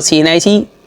CNIC،